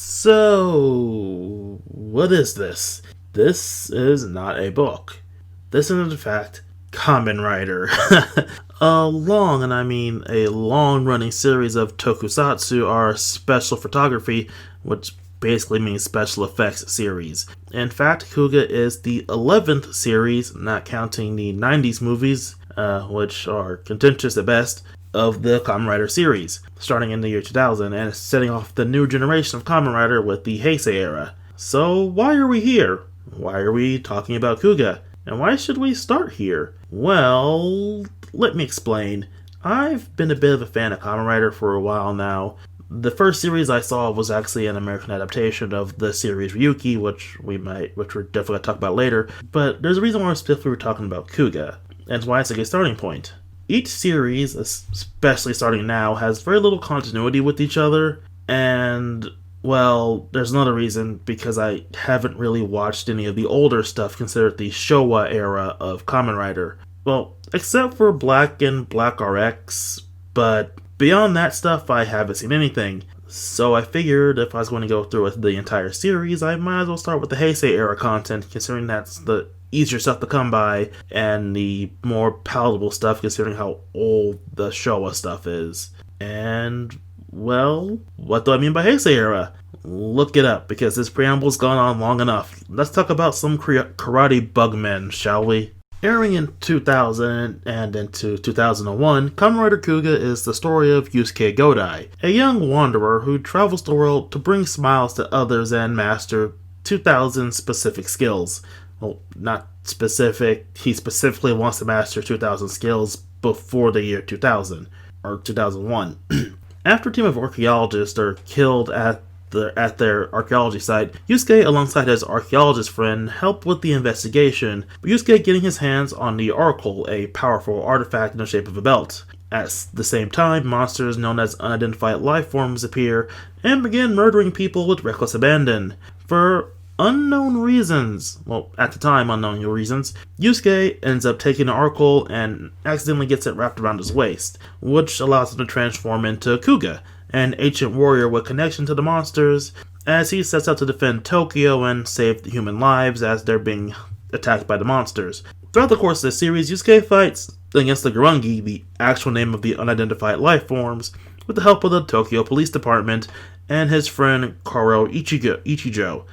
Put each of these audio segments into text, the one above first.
So, what is this? This is not a book. This is, in fact, Kamen Rider. A long, and I mean a long-running series of tokusatsu or special photography, which basically means special effects series. In fact, Kuuga is the 11th series, not counting the 90s movies, which are contentious at best, of the Kamen Rider series, starting in the year 2000 and setting off the new generation of Kamen Rider with the Heisei Era. So why are we here? Why are we talking about Kuuga? And why should we start here? Well, let me explain. I've been a bit of a fan of Kamen Rider for a while now. The first series I saw was actually an American adaptation of the series Ryuki, which we're definitely going to talk about later. But there's a reason why we're talking about Kuuga, and it's why it's a good starting point. Each series, especially starting now, has very little continuity with each other, and, well, there's another reason, because I haven't really watched any of the older stuff considered the Showa era of Kamen Rider. Well, except for Black and Black RX, but beyond that stuff, I haven't seen anything. So I figured if I was going to go through with the entire series, I might as well start with the Heisei era content, considering that's the easier stuff to come by, and the more palatable stuff considering how old the Showa stuff is. And, well, what do I mean by Heisei Era? Look it up, because this preamble's gone on long enough. Let's talk about some karate bugmen, shall we? Airing in 2000 and into 2001, Kamen Rider Kuuga is the story of Yusuke Godai, a young wanderer who travels the world to bring smiles to others and master 2,000 specific skills. Well, not specific. He specifically wants to master 2,000 skills before the year 2000, or 2001. After a team of archaeologists are killed at their archaeology site, Yusuke, alongside his archaeologist friend, help with the investigation, but Yusuke getting his hands on the Oracle, a powerful artifact in the shape of a belt. At the same time, monsters known as unidentified life forms appear and begin murdering people with reckless abandon. For unknown reasons, well, at the time unknown reasons, Yusuke ends up taking the Oracle and accidentally gets it wrapped around his waist, which allows him to transform into Kuuga, an ancient warrior with connection to the monsters, as he sets out to defend Tokyo and save the human lives as they're being attacked by the monsters. Throughout the course of the series, Yusuke fights against the Gurungi, the actual name of the unidentified life forms, with the help of the Tokyo Police Department and his friend Koro Ichijo.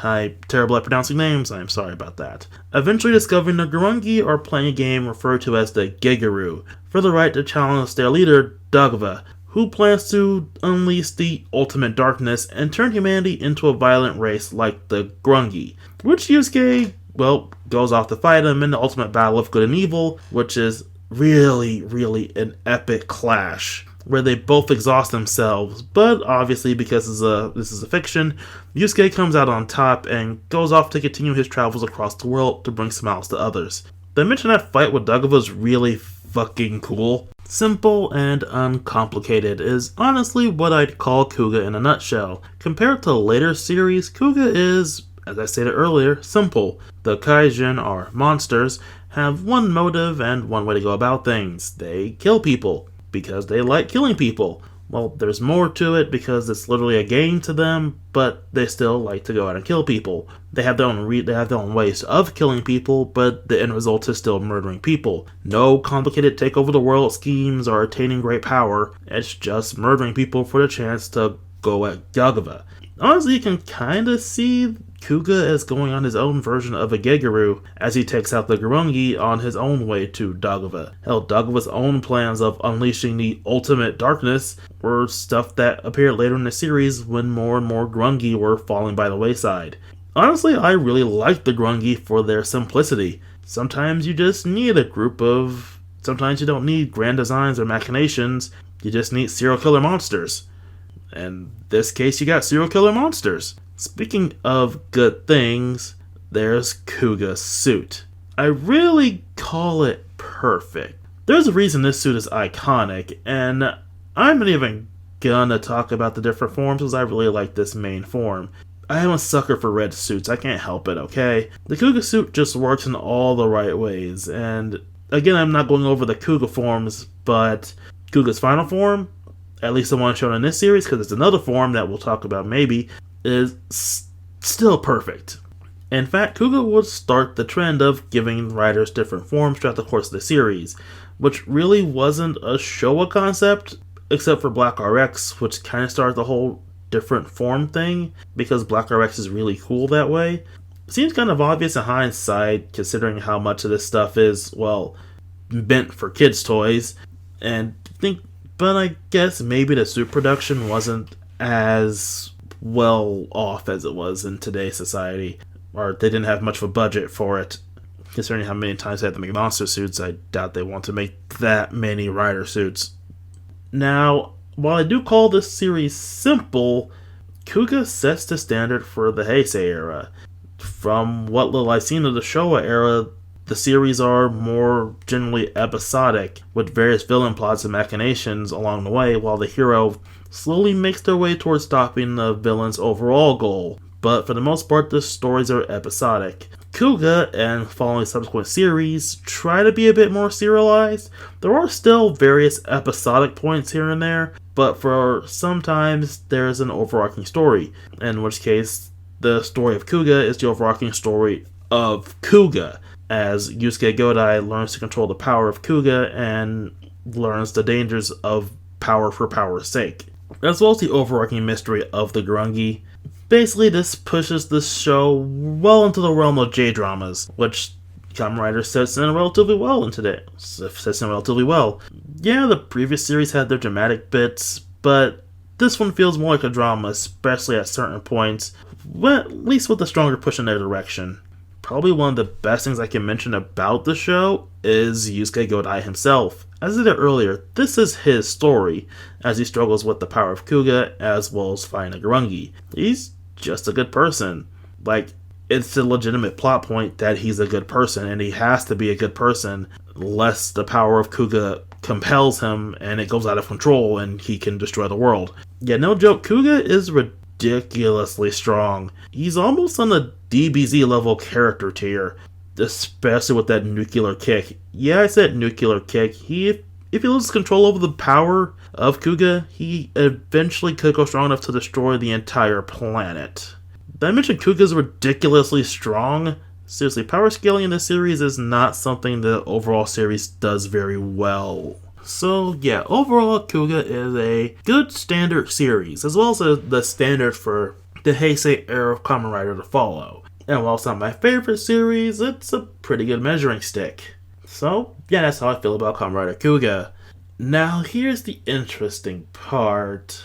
I'm terrible at pronouncing names, I'm sorry about that. Eventually discovering the Gurungi are playing a game referred to as the Gegaru, for the right to challenge their leader, Dagava, who plans to unleash the ultimate darkness and turn humanity into a violent race like the Gurungi, which Yusuke, well, goes off to fight him in the ultimate battle of good and evil, which is really, really an epic clash, where they both exhaust themselves, but obviously because this is a fiction, Yusuke comes out on top and goes off to continue his travels across the world to bring smiles to others. Did I mention that fight with Dagava was really fucking cool? Simple and uncomplicated is honestly what I'd call Kuuga in a nutshell. Compared to later series, Kuuga is, as I stated earlier, simple. The kaijin, or monsters, have one motive and one way to go about things. They kill people, because they like killing people. Well, there's more to it because it's literally a game to them, but they still like to go out and kill people. They have their own ways of killing people, but the end result is still murdering people. No complicated take over the world schemes or attaining great power. It's just murdering people for the chance to go at Dagava. Honestly, you can kinda see Kuuga is going on his own version of a Gegaru as he takes out the Gurungi on his own way to Dagava. Hell, Dagava's own plans of unleashing the ultimate darkness were stuff that appeared later in the series when more and more Gurungi were falling by the wayside. Honestly, I really like the Gurungi for their simplicity. Sometimes you just need sometimes you don't need grand designs or machinations, you just need serial killer monsters. In this case, you got serial killer monsters. Speaking of good things, there's Kuuga's suit. I really call it perfect. There's a reason this suit is iconic, and I'm not even gonna talk about the different forms because I really like this main form. I am a sucker for red suits, I can't help it, okay? The Kuuga suit just works in all the right ways, and again, I'm not going over the Kuuga forms, but Kuuga's final form, at least the one shown in this series, because it's another form that we'll talk about maybe, is still perfect. In fact, Kuuga would start the trend of giving riders different forms throughout the course of the series, which really wasn't a Showa concept, except for Black RX, which kind of started the whole different form thing, because Black RX is really cool that way. It seems kind of obvious in hindsight, considering how much of this stuff is, well, meant for kids' toys, but I guess maybe the suit production wasn't as well off as it was in today's society, or they didn't have much of a budget for it. Considering how many times they had to make monster suits, I doubt they want to make that many rider suits. Now, while I do call this series simple, Kuuga sets the standard for the Heisei era. From what little I've seen of the Showa era, the series are more generally episodic, with various villain plots and machinations along the way, while the hero slowly makes their way towards stopping the villain's overall goal. But for the most part, the stories are episodic. Kuuga and following subsequent series try to be a bit more serialized. There are still various episodic points here and there, but for sometimes there's an overarching story, in which case the story of Kuuga is the overarching story of Kuuga, as Yusuke Godai learns to control the power of Kuuga and learns the dangers of power for power's sake, as well as the overarching mystery of the Grungi. Basically, this pushes the show well into the realm of J-dramas, which Kamen Rider sets in relatively well in today. Yeah, the previous series had their dramatic bits, but this one feels more like a drama, especially at certain points, at least with a stronger push in their direction. Probably one of the best things I can mention about the show is Yusuke Godai himself. As I said earlier, this is his story, as he struggles with the power of Kuuga, as well as fighting a Grungi. He's just a good person. It's a legitimate plot point that he's a good person, and he has to be a good person, lest the power of Kuuga compels him, and it goes out of control, and he can destroy the world. Yeah, no joke, Kuuga is ridiculously strong. He's almost on a DBZ level character tier, especially with that nuclear kick. Yeah, I said nuclear kick. If he loses control over the power of Kuuga, he eventually could go strong enough to destroy the entire planet. Did I mention Kuuga's ridiculously strong? Seriously, power scaling in this series is not something the overall series does very well. So yeah, overall Kuuga is a good standard series, as well as the standard for the Heisei Era of Kamen Rider to follow. And while it's not my favorite series, it's a pretty good measuring stick. So yeah, that's how I feel about Kamen Rider Kuuga. Now here's the interesting part.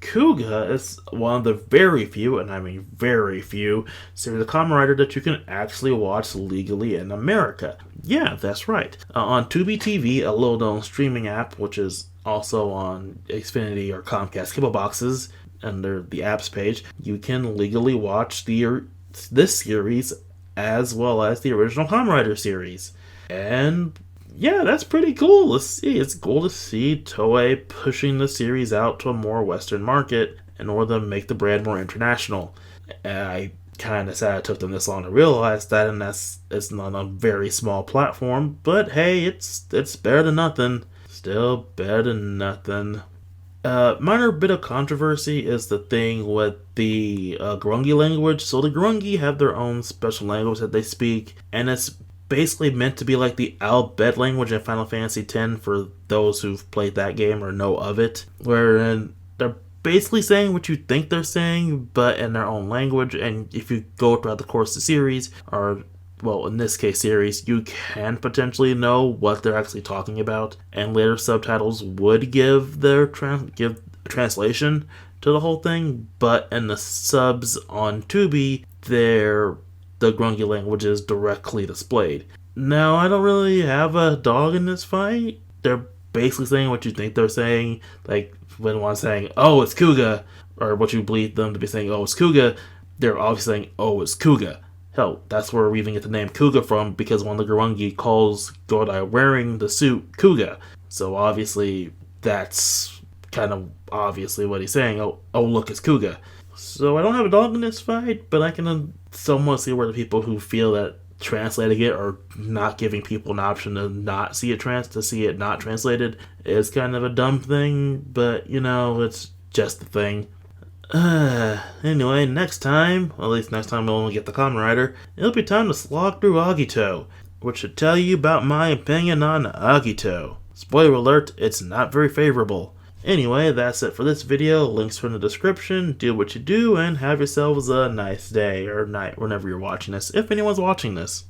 Kuuga is one of the very few, and I mean very few, series of Kamen Rider that you can actually watch legally in America. Yeah, that's right. On Tubi TV, a little-known streaming app, which is also on Xfinity or Comcast cable boxes, under the apps page, you can legally watch this series as well as the original Kamen Rider series. And yeah, that's pretty cool to see. It's cool to see Toei pushing the series out to a more Western market in order to make the brand more international. I kind of sad it took them this long to realize that, and it's not a very small platform, but hey, it's better than nothing. Still better than nothing. Minor bit of controversy is the thing with the Grungi language. So the Grungi have their own special language that they speak, and it's basically meant to be like the alphabet language in Final Fantasy X for those who've played that game or know of it, wherein they're basically saying what you think they're saying, but in their own language. And if you go throughout the course of the series, or well, in this case series, you can potentially know what they're actually talking about, and later subtitles would give their give translation to the whole thing. But in the subs on Tubi, the Grungi language is directly displayed. Now, I don't really have a dog in this fight. They're basically saying what you think they're saying. Like, when one's saying, oh, it's Kuuga, or what you believe them to be saying, oh, it's Kuuga, they're obviously saying, oh, it's Kuuga. Hell, that's where we even get the name Kuuga from, because one of the Grungi calls Godai wearing the suit Kuuga. So obviously, that's kind of obviously what he's saying. Oh, look, it's Kuuga. So I don't have a dog in this fight, but I can somewhat see where the people who feel that translating it or not giving people an option to not see it to see it not translated is kind of a dumb thing, but you know, it's just the thing. Anyway, next time, at least next time we'll only get the Kamen Rider, it'll be time to slog through Agito, which should tell you about my opinion on Agito. Spoiler alert, it's not very favorable. Anyway, that's it for this video. Links are in the description. Do what you do and have yourselves a nice day or night whenever you're watching this, if anyone's watching this.